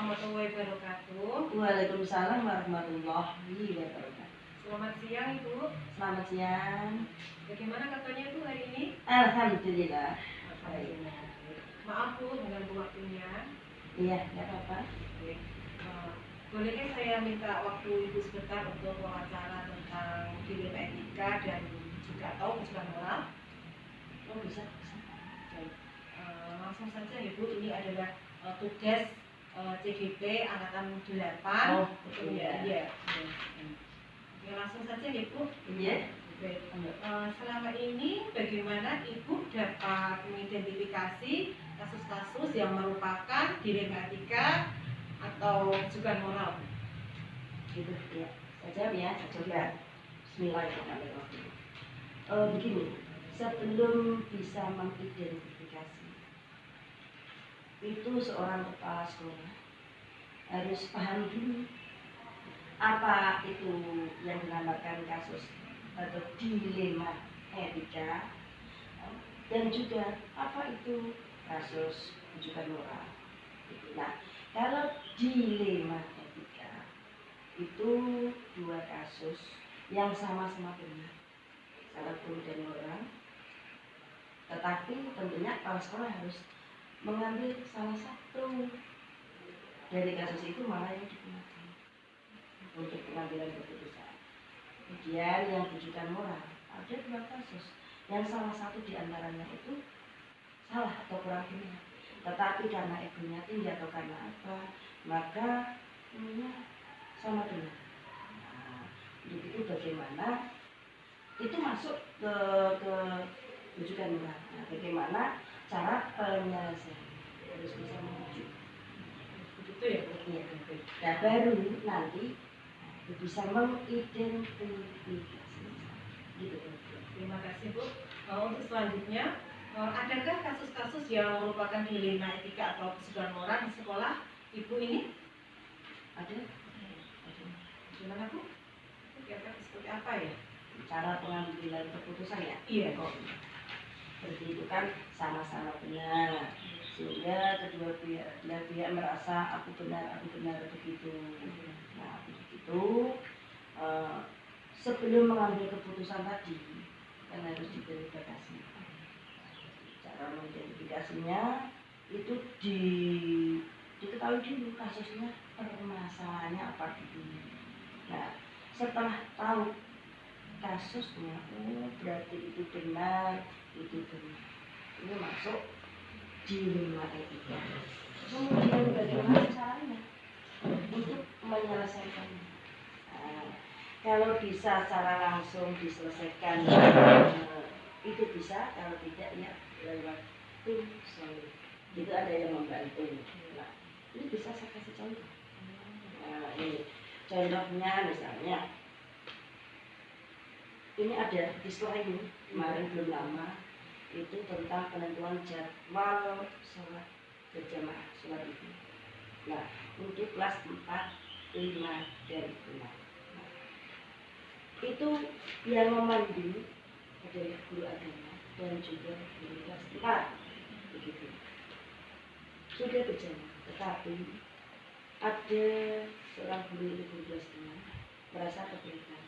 warahmatullahi wabarakatuh. Waalaikumsalam warahmatullahi wabarakatuh. Selamat siang Ibu. Selamat siang. Bagaimana kabarnya Ibu hari ini? Alhamdulillah. Alhamdulillah. Maaf Bu mengganggu waktunya. Iya, nggak apa-apa. Bolehkah saya minta waktu Ibu sebentar untuk wawancara tentang dilema etika dan juga atau kesukaan moral? Oh bisa. Baik. Langsung saja Ibu, ini adalah tugas CGP angkatan 8. Oh, iya. Iya. Oke, langsung saja Ibu. Iya. Baik. Selama ini bagaimana Ibu dapat mengidentifikasi kasus-kasus yang merupakan dilema etika atau kesukaan moral? Gitu ya. Saya jawab ya. Saya coba. Bismillahirrahmanirrahim. Begini, sebelum bisa mengidentifikasi itu seorang kepala sekolah harus paham dulu apa itu yang dinamakan kasus atau dilema etika, dan juga apa itu kasus kesukaan moral. Nah, kalau dilema etika itu dua kasus yang sama-sama benar, salah hukum dan moral, tetapi tentunya kepala sekolah harus mengambil salah satu dari kasus itu mana yang digunakan untuk pengambilan keputusan. Kemudian yang kesukaan moral, ada dua kasus yang salah satu diantaranya itu salah atau kurang benar, tetapi karena egonya tinggi atau karena apa, maka ini sama benar. Nah, itu bagaimana itu masuk ke kesukaan moral. Nah, bagaimana cara penyelesaian harus bisa menuju Begitu ya Bu? iya. Nah, baru nanti bisa mengidentifikasi gitu. Terima kasih Bu. Untuk selanjutnya, adakah kasus-kasus yang merupakan dilema etika atau kesukaan moral di sekolah Ibu ini? Ada Gimana Bu? Kira-kira seperti apa ya? cara pengambilan keputusan ya? Iya. Kok seperti itu kan sama-sama benar, sehingga kedua pihak merasa aku benar begitu. Nah, begitu sebelum mengambil keputusan tadi kan harus diverifikasi. Cara mengidentifikasinya itu diketahui dulu kasusnya, permasalahannya apa dulu. Nah, setelah tahu kasusnya, oh berarti itu benar, ini masuk dilema etika. Kemudian bagaimana caranya untuk menyelesaikannya? Nah, kalau bisa secara langsung diselesaikan itu bisa, kalau tidak ya lewat tim selalu. Itu ada yang membantu. Nah, ini bisa saya kasih contoh. Nah, ini contohnya misalnya ini ada di sekolah ini kemarin belum lama itu tentang penentuan jadwal sholat berjamaah sholat itu. Nah, untuk kelas 4, 5, dan 6. Nah, itu yang memandu adalah guru agama dan juga guru kelas 4. Begitu. Sudah berjamaah, tetapi ada seorang guru itu guru kelas 6 merasa keberatan,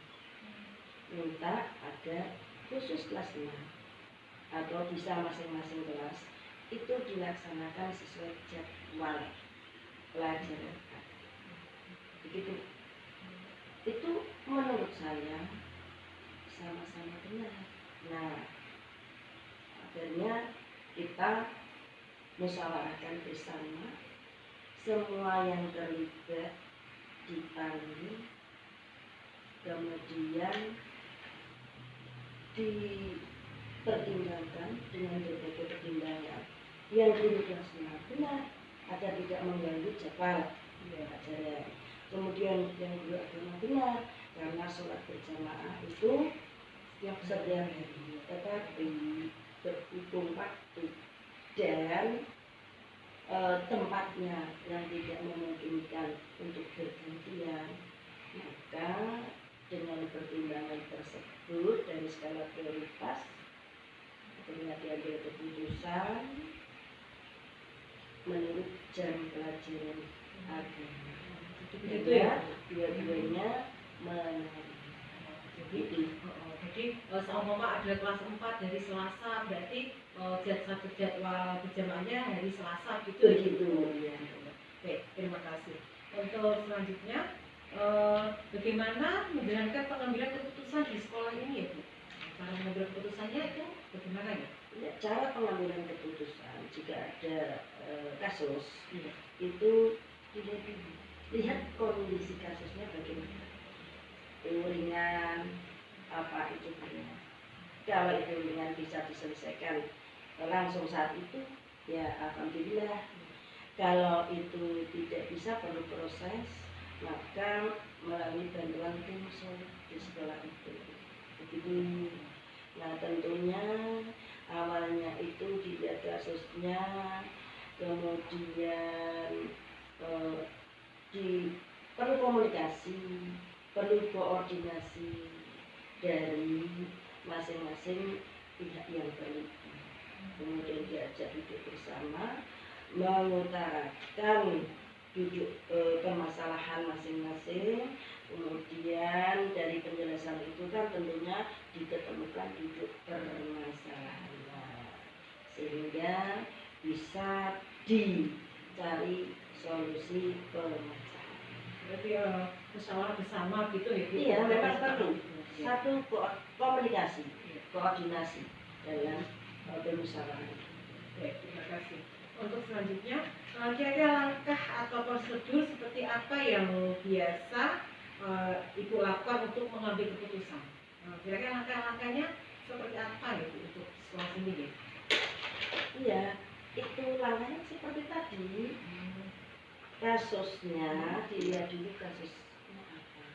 minta ada khusus kelas 6 atau bisa masing-masing kelas itu dilaksanakan sesuai jadwal pelajaran. Begitu. Itu menurut saya sama-sama benar. Nah, akhirnya kita musyawarahkan bersama, semua yang terlibat dipanggil, kemudian dipertimbangkan dengan berbagai pertimbangan yang kemudian semua benar agar tidak mengganggu jadwal pelajaran. Kemudian yang guru agama benar karena sholat berjamaah itu yang setiap hari, tetapi berhitung waktu dan tempatnya yang tidak memungkinkan untuk bergantian, maka dengan pertimbangan tersebut dari skala prioritas akhirnya diambil keputusan menurut jam pelajaran agama. Begitu ya. Dua-duanya menarik. Jadi seumpama ada kelas 4 dari Selasa, berarti jadwal berjamaahnya hari Selasa gitu. Begitu ya. Baik, terima kasih. Untuk selanjutnya, bagaimana menjalankan pengambilan keputusan di sekolah ini ya Bu? Cara mengambil keputusannya itu bagaimana ya? Ya, cara pengambilan keputusan jika ada kasus Iya. itu lihat kondisi kasusnya bagaimana, ringan apa itu ringan. Kalau itu ringan bisa diselesaikan langsung saat itu, ya alhamdulillah. Kalau itu tidak bisa perlu proses, maka melalui bantuan tim di sekolah itu. Begitu. Nah tentunya awalnya itu dilihat kasusnya, kemudian perlu komunikasi, perlu koordinasi dari masing-masing pihak yang terlibat. Kemudian diajak duduk bersama, mengutarakan permasalahan masing-masing. Kemudian dari penjelasan itu kan tentunya diketemukan duduk permasalahannya, sehingga bisa dicari solusi permasalahan. Berarti musyawarah bersama gitu ya Bu? Iya, memang perlu satu komunikasi, koordinasi dalam bermusyawarah. Baik, terima kasih. Untuk selanjutnya, kira-kira langkah atau prosedur seperti apa yang biasa Ibu lakukan untuk mengambil keputusan? Kira-kira langkah-langkahnya seperti apa ya Bu untuk sekolah sendiri? Iya, itu langkahnya seperti tadi. Kasusnya dilihat dulu kasusnya apa.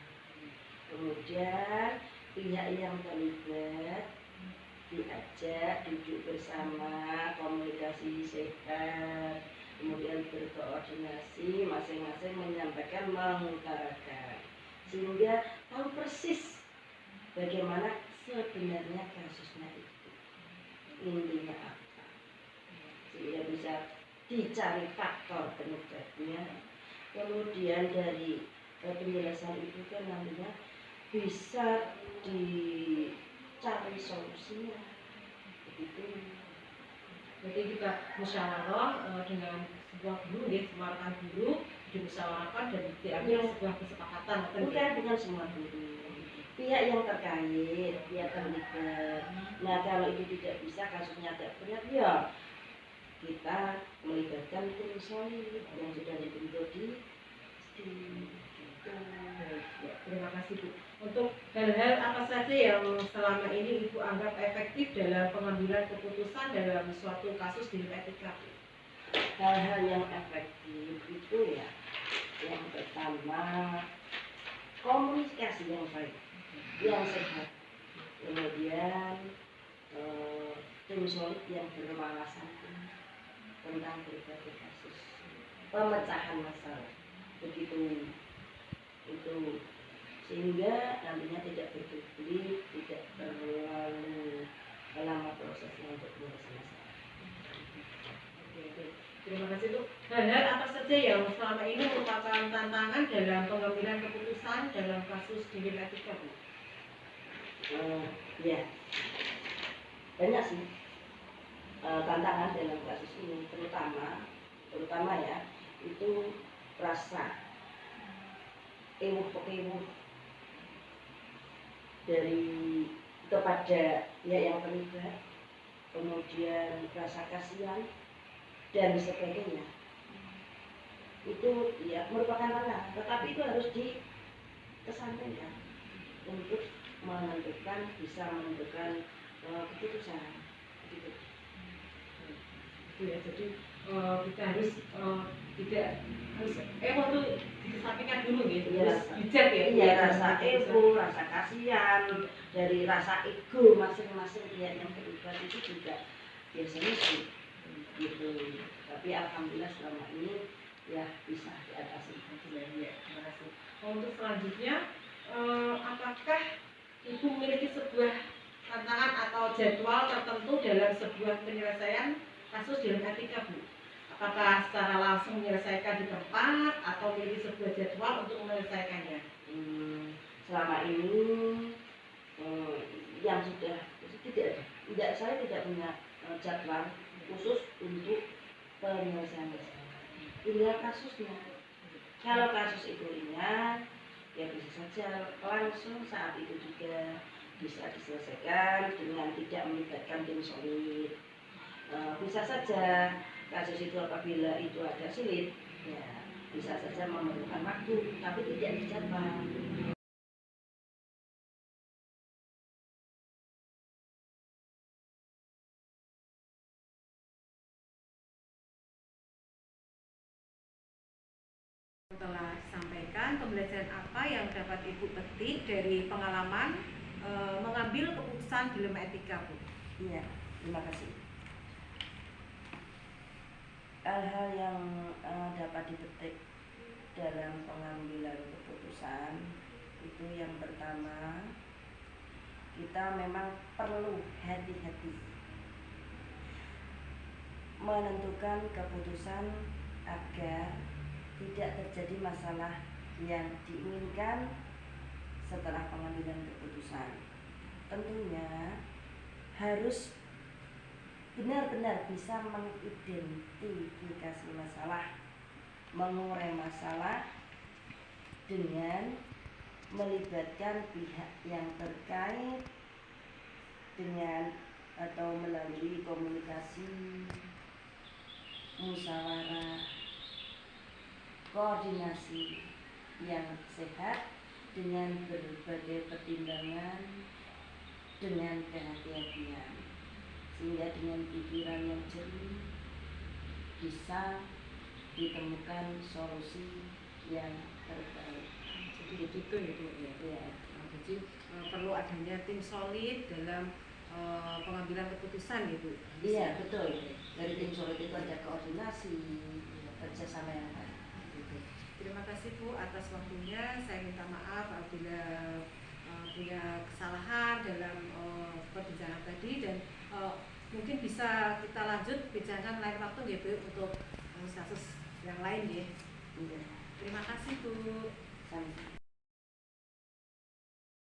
Kemudian pihak yang terlibat diajak duduk bersama, komunikasi sehat, kemudian berkoordinasi, masing-masing menyampaikan, mengutarakan, sehingga tahu persis bagaimana sebenarnya kasusnya itu, intinya apa, sehingga bisa dicari faktor penyebabnya. Kemudian dari penjelasan itu kan nantinya bisa dicari solusinya. Begitu. Jadi kita musyawarah dengan sebuah guru, ya, semua rekan guru dimusyawarahkan dan diambil sebuah kesepakatan. Bukan dengan semua guru, pihak yang terkait, pihak terlibat. Nah kalau itu tidak bisa, kasusnya agak berat, ya kita melibatkan tim solid yang sudah dibentuk di Terima kasih Bu. Untuk hal-hal apa saja yang selama ini Ibu anggap efektif dalam pengambilan keputusan dalam suatu kasus di etika? Hal-hal yang efektif itu ya, yang pertama komunikasi yang baik, yang sehat, kemudian tim solid yang berwawasan tentang berbagai kasus, pemecahan masalah, begitu itu, sehingga nantinya tidak berbelit, tidak terlalu lama prosesnya untuk menyelesaikan masalah. Terima kasih Bu. Hal-hal apa saja yang selama ini merupakan tantangan dalam pengambilan keputusan dalam kasus di etika Bu? Ya, banyak sih tantangan dalam kasus ini, terutama ya itu rasa ewu-ewu dari kepada ya yang terlibat, kemudian rasa kasihan dan sebagainya. Itu ya merupakan tantangan, tetapi itu harus dikesampingkan untuk bisa menentukan keputusan gitu. Ya, jadi kita harus tidak harus itu dikesampingkan dulu gitu, harus bijak ya. Iya, rasa ego, rasa kasihan, dari rasa ego masing-masing pihak yang terlibat itu juga biasanya sih gitu. Tapi alhamdulillah selama ini ya bisa diatasi. Ya, terima kasih. Untuk selanjutnya, apakah Ibu memiliki sebuah tantangan atau jadwal tertentu dalam sebuah penyelesaian kasus dalam etika Bu? Apakah secara langsung menyelesaikan di tempat atau memiliki sebuah jadwal untuk menyelesaikannya? Selama ini yang sudah tidak saya tidak punya jadwal khusus untuk penyelesaian masalah. Tinggal kasusnya. Kalau kasus itu ringan, ya bisa saja langsung saat itu juga bisa diselesaikan dengan tidak melibatkan tim solid. Bisa saja kasus itu apabila itu agak sulit, ya bisa saja memerlukan waktu, tapi tidak dijadwal. Telah disampaikan, pembelajaran apa yang dapat Ibu petik dari pengalaman mengambil keputusan dilema etika, Bu? Iya, terima kasih. Hal-hal yang dapat dipetik dalam pengambilan keputusan itu yang pertama, kita memang perlu hati-hati menentukan keputusan agar tidak terjadi masalah yang diinginkan setelah pengambilan keputusan. Tentunya harus benar-benar bisa mengidentifikasi masalah, mengurai masalah dengan melibatkan pihak yang terkait dengan atau melalui komunikasi, musyawarah, koordinasi yang sehat dengan berbagai pertimbangan dengan kehati-hatian, sehingga dengan pikiran yang jernih bisa ditemukan solusi yang terbaik. Jadi begitu ya, Bu, ya. Ya. Jadi perlu adanya tim solid dalam pengambilan keputusan gitu. Iya, betul. Dari tim solid itu ada koordinasi, kerjasama yang baik. Terima kasih, Bu, atas waktunya. Saya minta maaf apabila punya kesalahan dalam perbincangan tadi, dan mungkin bisa kita lanjut bincangkan lain waktu ya, Bu, untuk kasus yang lain ya. Iya. Terima kasih, Bu. Sampai.